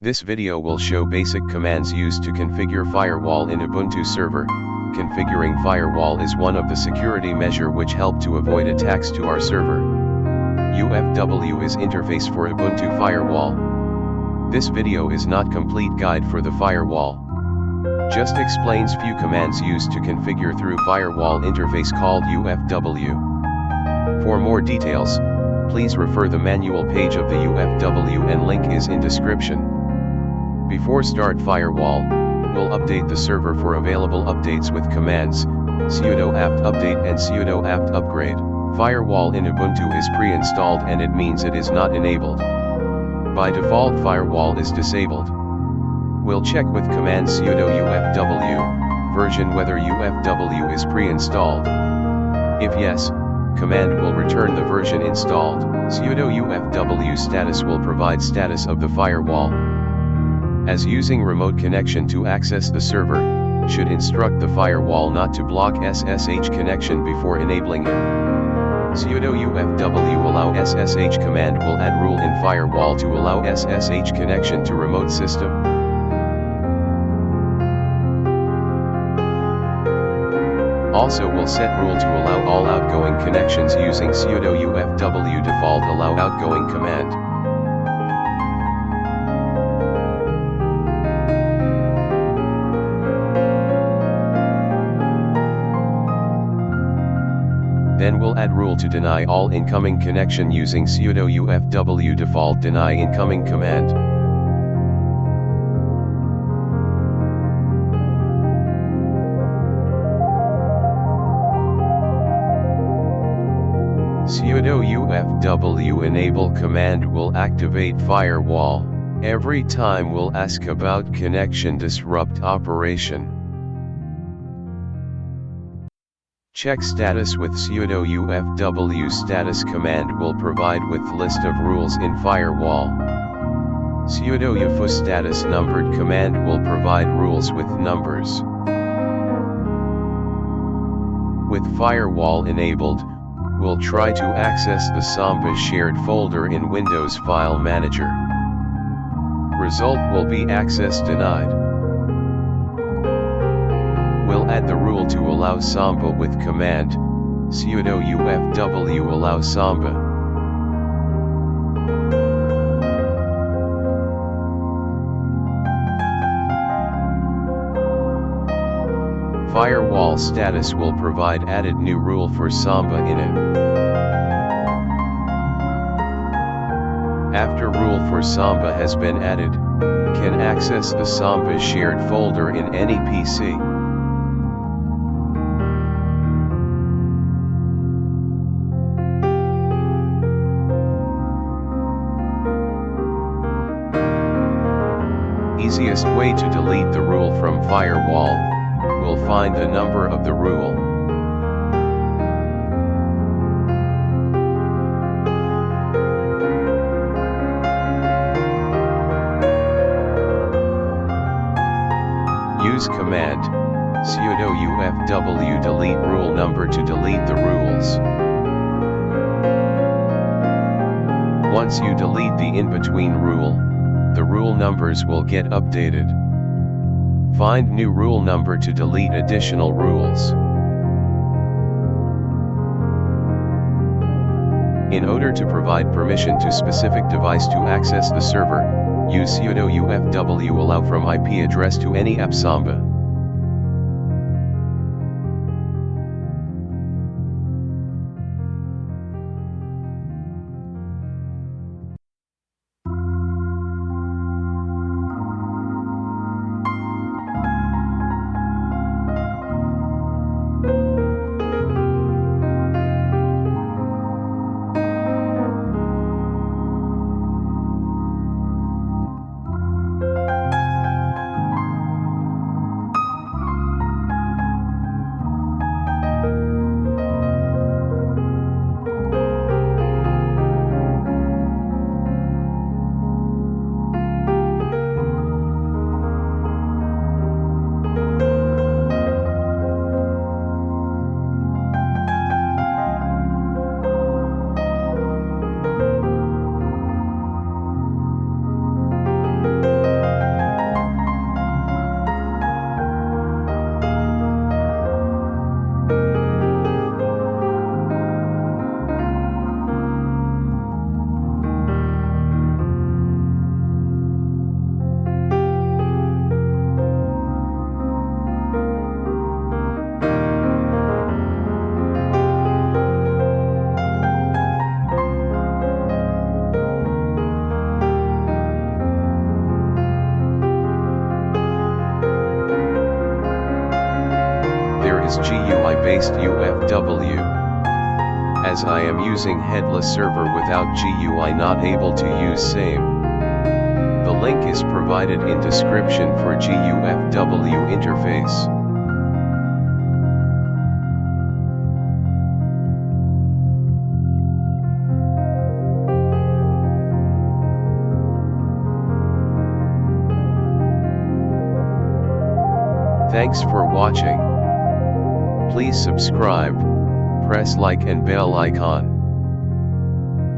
This video will show basic commands used to configure Firewall in Ubuntu server. Configuring Firewall is one of the security measure which help to avoid attacks to our server. UFW is interface for Ubuntu Firewall. This video is not complete guide for the Firewall. Just explains few commands used to configure through Firewall interface called UFW. For more details, please refer the manual page of the UFW and link is in description. Before start Firewall, we'll update the server for available updates with commands, sudo apt update and sudo apt upgrade. Firewall in Ubuntu is pre-installed and it means it is not enabled. By default Firewall is disabled. We'll check with command sudo UFW, version whether UFW is pre-installed. If yes, command will return the version installed. Sudo UFW status will provide status of the Firewall. As using remote connection to access the server, should instruct the Firewall not to block SSH connection before enabling it. Sudo UFW allow SSH command will add rule in Firewall to allow SSH connection to remote system. Also will set rule to allow all outgoing connections using sudo UFW default allow outgoing command. Then we'll add rule to deny all incoming connection using sudo UFW default deny incoming command. Sudo UFW enable command will activate Firewall. Every time we'll ask about connection disrupt operation. Check status with sudo UFW status command will provide with list of rules in Firewall. Sudo UFO status numbered command will provide rules with numbers. With Firewall enabled, we'll try to access the Samba shared folder in Windows File Manager. Result will be access denied. We'll add the rule to allow Samba with command, sudo UFW allow Samba. Firewall status will provide added new rule for Samba in it. After rule for Samba has been added, can access the Samba shared folder in any PC. Easiest way to delete the rule from Firewall, we'll find the number of the rule. Use command, sudo UFW delete rule number to delete the rules. Once you delete the in-between rule, the rule numbers will get updated. Find new rule number to delete additional rules. In order to provide permission to specific device to access the server, use sudo UFW allow from IP address to any app Samba. is GUI-based UFW. As I am using headless server without GUI, not able to use same. The link is provided in description for GUFW interface. Thanks for watching. Please subscribe, press like and bell icon.